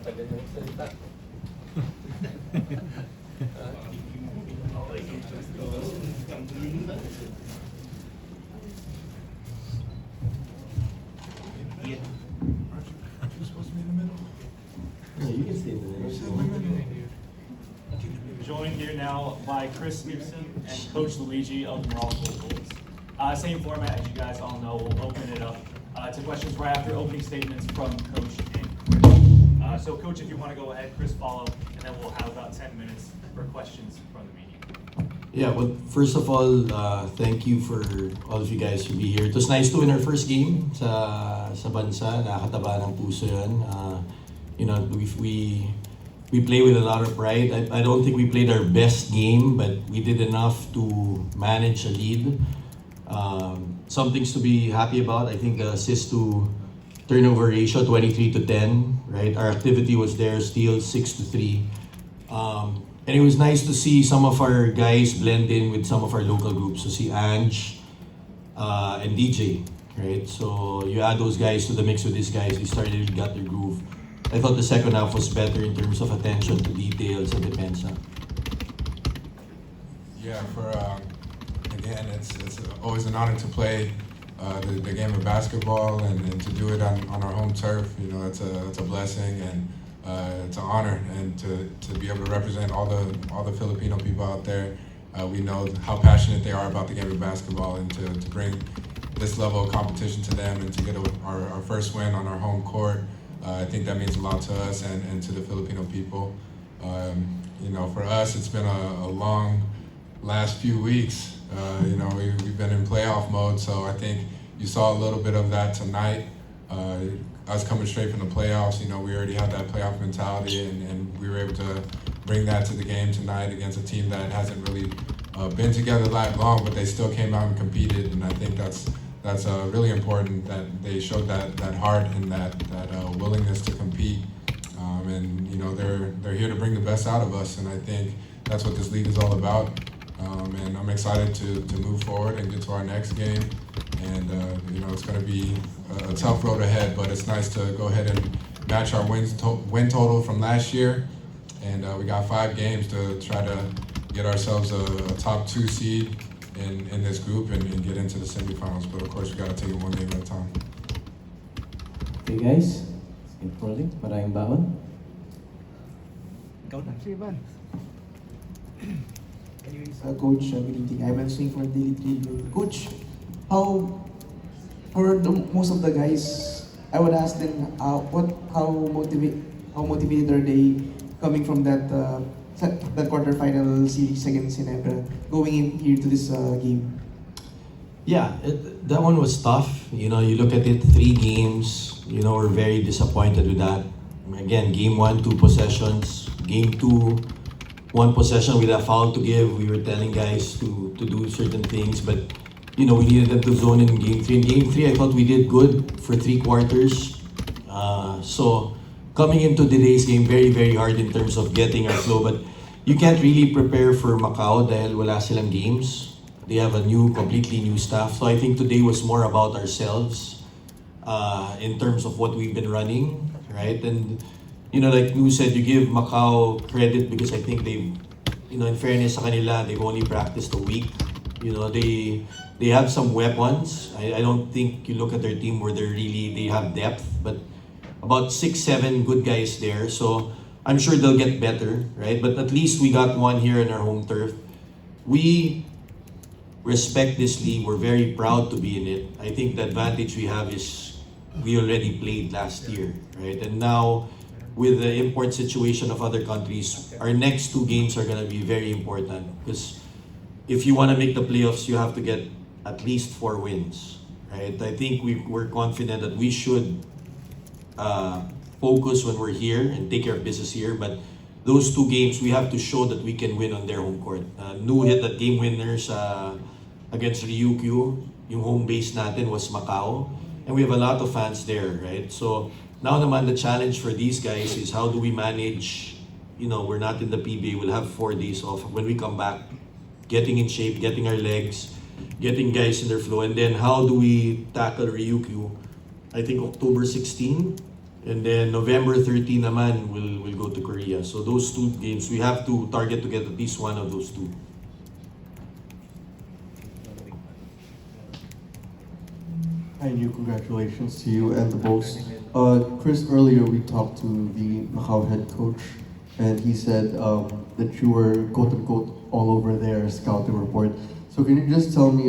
tagal yung salita. You can stay in the middle. Joined here now by Chris Newsome and Coach Luigi of the Meralco Bulls. Same format as you guys all know. We'll open it up to questions right after opening statements from Coach and Chris. So Coach, if you want to go ahead, Chris follow, and then we'll have about 10 minutes for questions from the media. Yeah, well, first of all, thank you for all of you guys to be here. It was nice to win our first game sa bansa. Nakakataba ng puso yun. You know, we play with a lot of pride. I don't think we played our best game, but we did enough to manage a lead. Some things to be happy about. I think the assist to turnover ratio 23-10, right? Our activity was there, steals 6-3. And it was nice to see some of our guys blend in with some of our local groups. So see Ange and DJ, right? So you add those guys to the mix with these guys, they started to got their groove. I thought the second half was better in terms of attention to details and depensa. Yeah, again, it's always an honor to play the game of basketball and to do it on our home turf. You know, it's a blessing and it's an honor, and to be able to represent all the Filipino people out there. We know how passionate they are about the game of basketball, and to bring this level of competition to them and to get our first win on our home court. I think that means a lot to us and to the Filipino people. You know, for us, it's been a long last few weeks. You know, we've been in playoff mode, so I think you saw a little bit of that tonight. Us coming straight from the playoffs, you know, we already had that playoff mentality, and we were able to bring that to the game tonight against a team that hasn't really been together that long, but they still came out and competed, and I think that's really important that they showed that heart and that willingness to compete. And you know, they're here to bring the best out of us, and I think that's what this league is all about. And I'm excited to move forward and get to our next game. And you know, it's going to be a tough road ahead, but it's nice to go ahead and match our win total from last year. And we got 5 games to try to get ourselves a top 2 seed in this group and get into the semifinals. But of course, we got to take it one game at a time. Okay guys, keep rolling. Maraming baon. Ikaw na. Si Ivan. Coach, good evening. I'm answering for Daily Trillo. Coach, for most of the guys, I would ask them how motivated are they coming from that quarterfinal series against Ginebra, going in here to this game? Yeah, that one was tough. You know, you look at it, 3 games. You know, we're very disappointed with that. Again, game 1, 2 possessions. Game 2, 1 possession with a foul to give. We were telling guys to do certain things, but you know, we needed them to zone in game 3. In game 3, I thought we did good for 3 quarters. So coming into today's game, very, very hard in terms of getting our flow. But you can't really prepare for Macau dahil wala silang games. They have a completely new staff. So I think today was more about ourselves in terms of what we've been running, right? And you know, like Lou said, you give Macau credit because I think they've, you know, in fairness sa kanila, they've only practiced a week. You know, they have some weapons. I don't think you look at their team where they have depth, but about 6-7 good guys there. So I'm sure they'll get better, right? But at least we got one here in our home turf. We respect this league. We're very proud to be in it. I think the advantage we have is we already played last year, right? And now with the import situation of other countries, our next 2 games are going to be very important because if you want to make the playoffs, you have to get at least 4 wins, right? I think we're confident that we should focus when we're here and take care of business here. But those 2 games, we have to show that we can win on their home court. New hit that game winners against Ryukyu. Yung home base natin was Macau. And we have a lot of fans there, right? So now naman the challenge for these guys is how do we manage, you know, we're not in the PBA, we'll have 4 days off. When we come back, getting in shape, getting our legs, getting guys in their flow, and then how do we tackle Ryukyu? I think October 16, And then November 13 naman, we'll go to Korea. So those two games, we have to target to get at least one of those two. Hi, New. Congratulations to you and the Bulls. Chris, earlier we talked to the Macau head coach, and he said that you were quote unquote all over their scouting report. So can you just tell me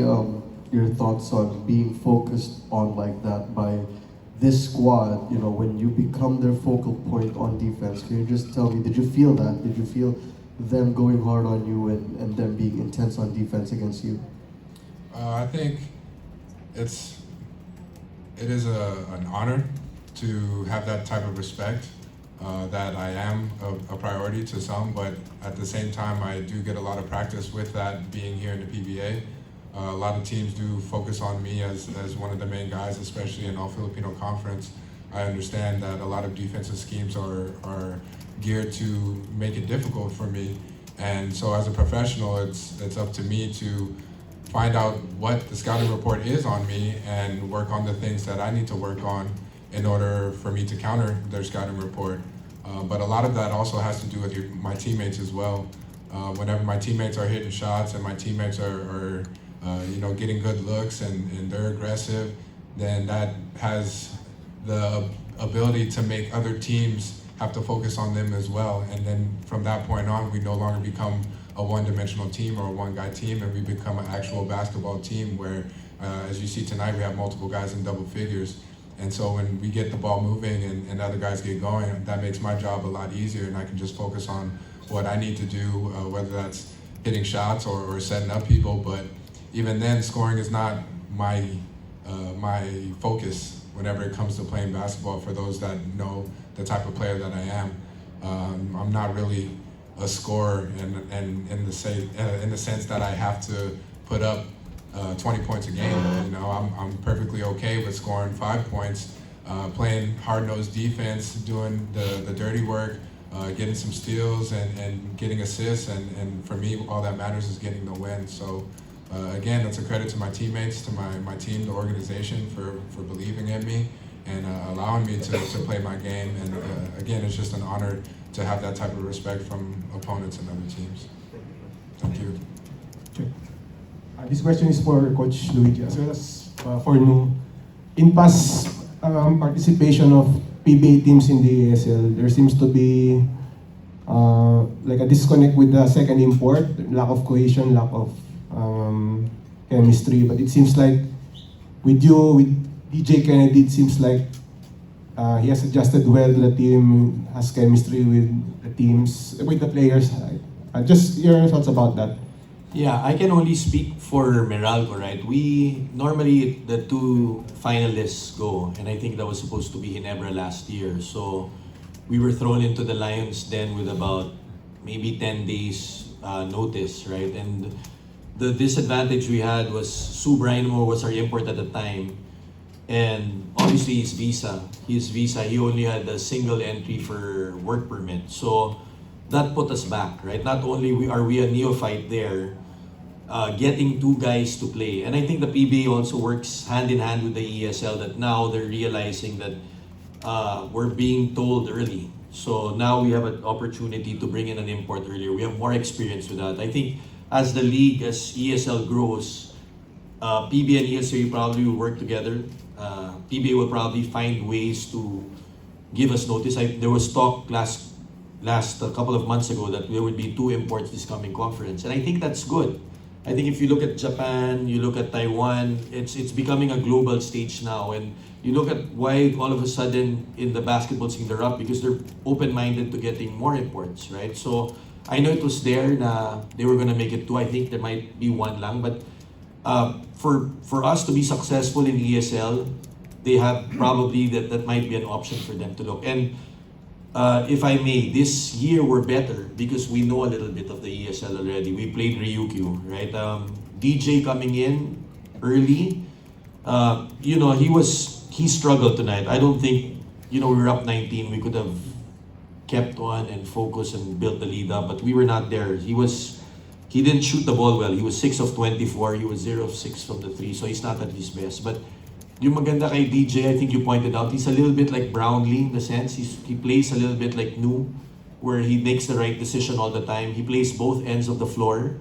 your thoughts on being focused on like that by this squad? You know, when you become their focal point on defense, can you just tell me? Did you feel that? Did you feel them going hard on you and them being intense on defense against you? I think it is an honor to have that type of respect, that I am a priority to some, but at the same time I do get a lot of practice with that being here in the PBA. A lot of teams do focus on me as one of the main guys, especially in All Filipino Conference. I understand that a lot of defensive schemes are geared to make it difficult for me, and so as a professional it's up to me to find out what the scouting report is on me and work on the things that I need to work on in order for me to counter their scouting report. But a lot of that also has to do with my teammates as well. Whenever my teammates are hitting shots and my teammates are getting good looks and they're aggressive, then that has the ability to make other teams have to focus on them as well. And then from that point on, we no longer become a one-dimensional team or a one-guy team, and we become an actual basketball team where, as you see tonight, we have multiple guys in double figures. And so when we get the ball moving and other guys get going, that makes my job a lot easier, and I can just focus on what I need to do, whether that's hitting shots or setting up people. But even then, scoring is not my focus whenever it comes to playing basketball. For those that know the type of player that I am, I'm not really a scorer in the sense that I have to put up 20 points a game. You know, I'm perfectly okay with scoring 5 points, playing hard-nosed defense, doing the dirty work, getting some steals and getting assists, and for me, all that matters is getting the win. So again, that's a credit to my teammates, to my team, the organization for believing in me and allowing me to play my game. And again, it's just an honor to have that type of respect from opponents and other teams. Thank you. Sure. This question is for Coach Luigi as well as for Nu. In past participation of PBA teams in the ASL, there seems to be like a disconnect with the second import, lack of cohesion, lack of chemistry. But it seems like with you, with DJ Kennedy, it seems like he has adjusted well to the team, has chemistry with the teams, with the players. Just your thoughts about that. Yeah, I can only speak for Meralco, right? We normally the two finalists go, and I think that was supposed to be Ginebra last year. So we were thrown into the Lions Den with about maybe 10 days notice, right? And the disadvantage we had was Sue Brainmo was our import at the time, and obviously his visa, he only had a single entry for work permit. So that put us back, right? Not only are we a neophyte there, getting two guys to play. And I think the PBA also works hand in hand with the ESL, that now they're realizing that we're being told early. So now we have an opportunity to bring in an import earlier. We have more experience with that. I think as the league, as ESL grows, PBA and ESL probably will work together. PBA will probably find ways to give us notice. There was talk last a couple of months ago that there would be two imports this coming conference, and I think that's good. I think if you look at Japan, you look at Taiwan, it's becoming a global stage now, and you look at why all of a sudden in the basketball scene they're up, because they're open-minded to getting more imports, right? So I know it was there na they were gonna make it two. I think there might be one lang, but for us to be successful in ESL, they have probably that might be an option for them to look. And if I may, this year we're better because we know a little bit of the ESL already. We played Ryukyu, right? DJ coming in early, he struggled tonight. I don't think, we were up 19, we could have kept on and focused and built the lead up, but we were not there. He didn't shoot the ball well. He was 6 of 24, he was 0 of 6 from the 3, so he's not at his best. But yung maganda kay DJ, I think you pointed out, he's a little bit like Brownlee in the sense he plays a little bit like New, where he makes the right decision all the time. He plays both ends of the floor.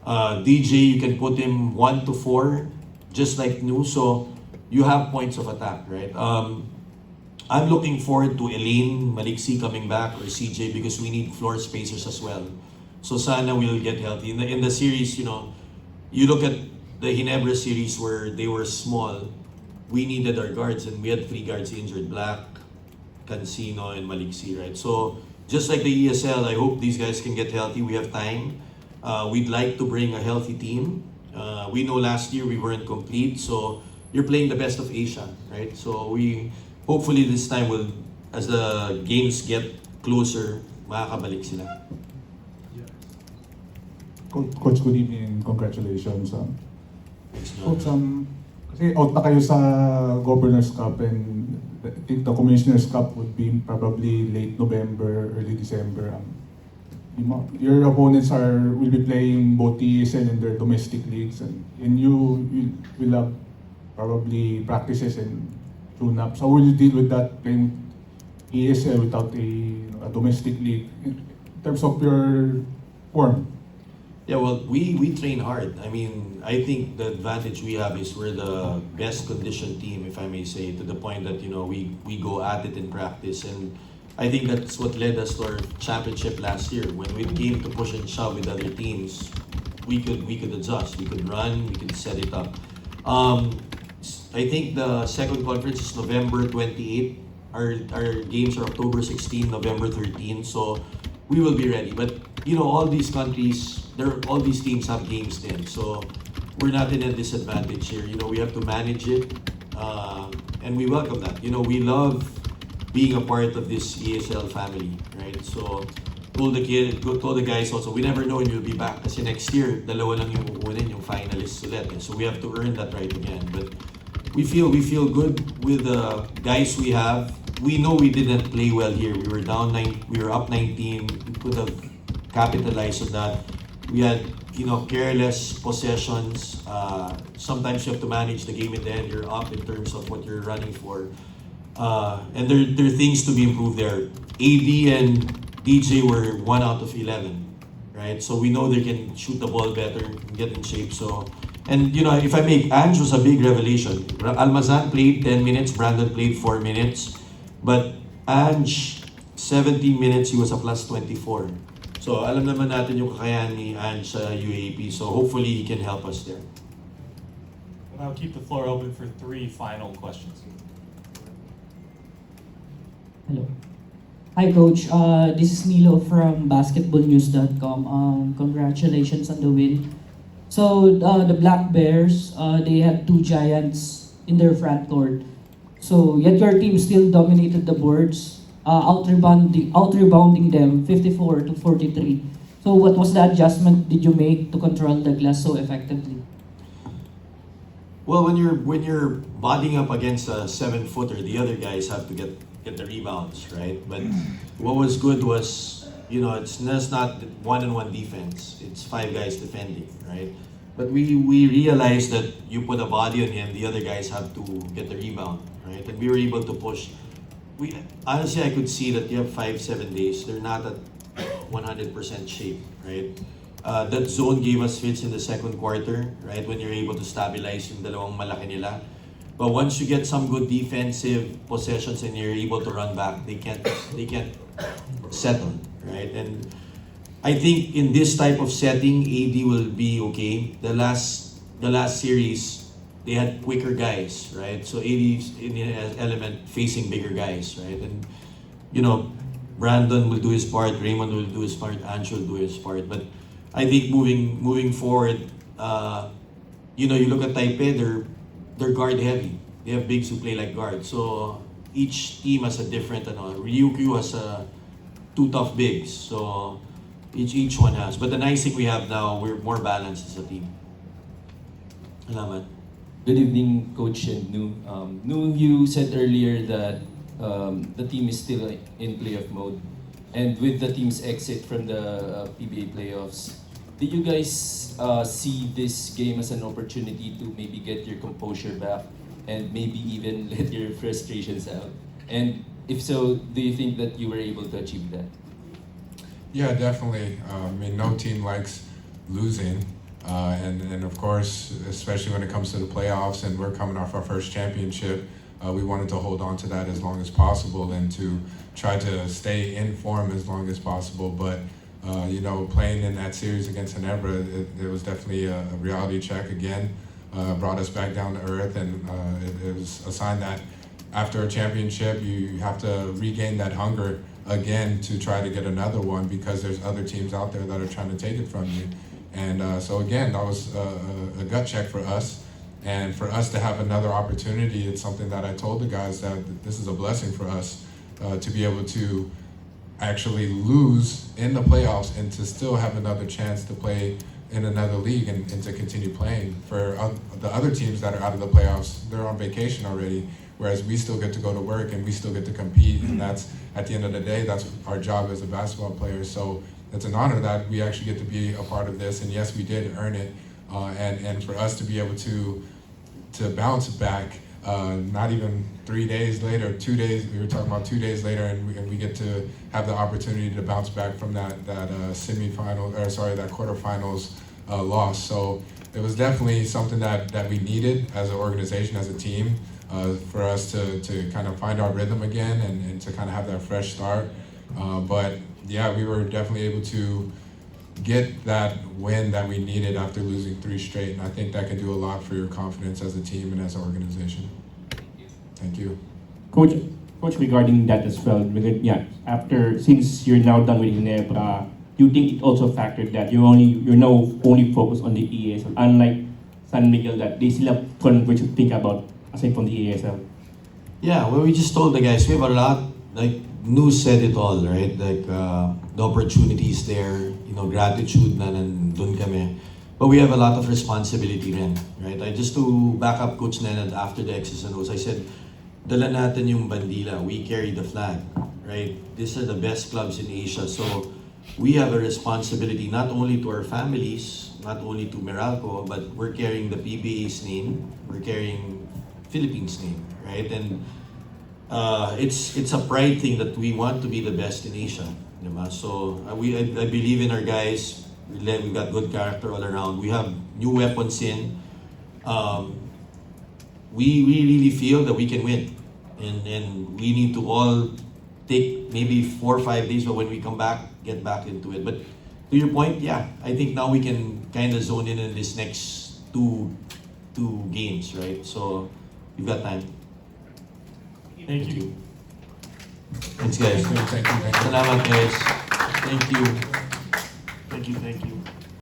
DJ, you can put him 1 to 4, just like New, so you have points of attack, right? I'm looking forward to Elaine, Maliksi coming back, or CJ, because we need floor spacers as well. So sana we'll get healthy. In the series, you know, you look at the Ginebra series where they were small, we needed our guards, and we had 3 guards injured, Black, Cancino, and Maliksi, right? So just like the ESL, I hope these guys can get healthy. We have time. We'd like to bring a healthy team. We know last year we weren't complete, so you're playing the best of Asia, right? So we hopefully this time will, as the games get closer, makakabalik sila. Coach, good evening. Congratulations. Thanks, John. Coach, kasi out na kayo sa Governor's Cup, and I think the Commissioner's Cup would be probably late November, early December. Your opponents will be playing both ESL and their domestic leagues, and you will have probably practices and tune-up. So how will you deal with that, playing ESL without a domestic league in terms of your form? Yeah, well, we train hard. I mean, I think the advantage we have is we're the best conditioned team, if I may say, to the point that, you know, we go at it in practice. And I think that's what led us to our championship last year. When we came to push and shove with other teams, we could adjust. We could run, we could set it up. I think the second conference is November 28. Our games are October 16, November 13. So we will be ready. But you know, all these countries, all these teams have games then. So we're not in a disadvantage here. You know, we have to manage it, and we welcome that. You know, we love being a part of this ESL family, right? So told the guys also, we never know when you'll be back. Kasi next year, dalawa lang yung kukunin, yung finalists ulit. So we have to earn that right again. But we feel good with the guys we have. We know we didn't play well here. We were down 9. We were up 19. We could have capitalized on that. We had, you know, careless possessions. Sometimes you have to manage the game in the end. You're up in terms of what you're running for. And there are things to be improved there. AD and DJ were 1 out of 11, right? So we know they can shoot the ball better, get in shape. So, and you know, if I make, Ange was a big revelation. Almazan played 10 minutes, Brandon played 4 minutes. But Ange, 17 minutes, he was a plus 24. So alam naman natin yung kakayahan ni Ange sa UAP. So hopefully he can help us there. I'll keep the floor open for 3 final questions. Hello. Hi, Coach. This is Milo from basketballnews.com. Congratulations on the win. So the Black Bears, they had 2 giants in their front court. So yet your team still dominated the boards, out-rebounding them 54 to 43. So what was the adjustment did you make to control the glass so effectively? Well, when you're bodying up against a 7-footer, the other guys have to get the rebounds, right? But what was good was, you know, it's not one-on-one defense. It's 5 guys defending, right? But we realized that you put a body on him, the other guys have to get the rebound, right? And we were able to push. Honestly, I could see that you have 5-7 days. They're not at 100% shape, right? That zone gave us fits in the second quarter, right? When you're able to stabilize yung dalawang malaki nila. But once you get some good defensive possessions and you're able to run back, they can't settle, right? And I think in this type of setting, AD will be okay. The last series, they had quicker guys, right? So AD's in an element facing bigger guys, right? And you know, Brandon will do his part, Raymond will do his part, Ange will do his part. But I think moving forward, you know, you look at Taipei, they're guard heavy. They have bigs who play like guards. So each team has a different, Ryukyu has 2 tough bigs. So each one has. But the nice thing we have now, we're more balanced as a team. Salamat. Good evening, Coach and Nu. Nu, you said earlier that the team is still in playoff mode. And with the team's exit from the PBA playoffs, did you guys see this game as an opportunity to maybe get your composure back and maybe even let your frustrations out? And if so, do you think that you were able to achieve that? Yeah, definitely. I mean, no team likes losing. And of course, especially when it comes to the playoffs and we're coming off our first championship, we wanted to hold on to that as long as possible and to try to stay in form as long as possible. But, you know, playing in that series against Ginebra, it was definitely a reality check again. Brought us back down to earth, and it was a sign that after a championship, you have to regain that hunger again to try to get another one, because there's other teams out there that are trying to take it from you. And so again, that was a gut check for us. And for us to have another opportunity, it's something that I told the guys that this is a blessing for us to be able to actually lose in the playoffs and to still have another chance to play in another league and to continue playing. For the other teams that are out of the playoffs, they're on vacation already, whereas we still get to go to work and we still get to compete, and that's, at the end of the day, that's our job as a basketball player. So it's an honor that we actually get to be a part of this, and yes, we did earn it, and for us to be able to bounce back, not even 3 days later, 2 days, we were talking about 2 days later, and we get to have the opportunity to bounce back from that semifinal, or sorry, that quarterfinals loss. So it was definitely something that we needed as an organization, as a team, for us to kind of find our rhythm again and to kind of have that fresh start. But yeah, we were definitely able to get that win that we needed after losing 3 straight, and I think that can do a lot for your confidence as a team and as an organization. Thank you. Coach, regarding that as well, yeah, since you're now done with Ginebra, do you think it also factored that you're now only focused on the ESL, unlike San Miguel, that they still have tournament to think about aside from the ESL? Yeah, well, we just told the guys, we have a lot, like News said it all, right? Like the opportunities there, you know, gratitude na nandun kami. But we have a lot of responsibility rin, right? Just to back up Coach Nenad after the X's and O's, I said, dala natin yung bandila, we carry the flag, right? These are the best clubs in Asia, so we have a responsibility not only to our families, not only to Meralco, but we're carrying the PBA's name, we're carrying Philippines' name, right? And it's a pride thing that we want to be the best in Asia, diba? So I believe in our guys. We got good character all around. We have new weapons in. We really feel that we can win, and we need to all take maybe 4 or 5 days, but when we come back, get back into it. But to your point, yeah, I think now we can kind of zone in this next two games, right? So we've got time. Thank you. Thanks, guys. Thank you. Salamat, guys. Thank you. Thank you.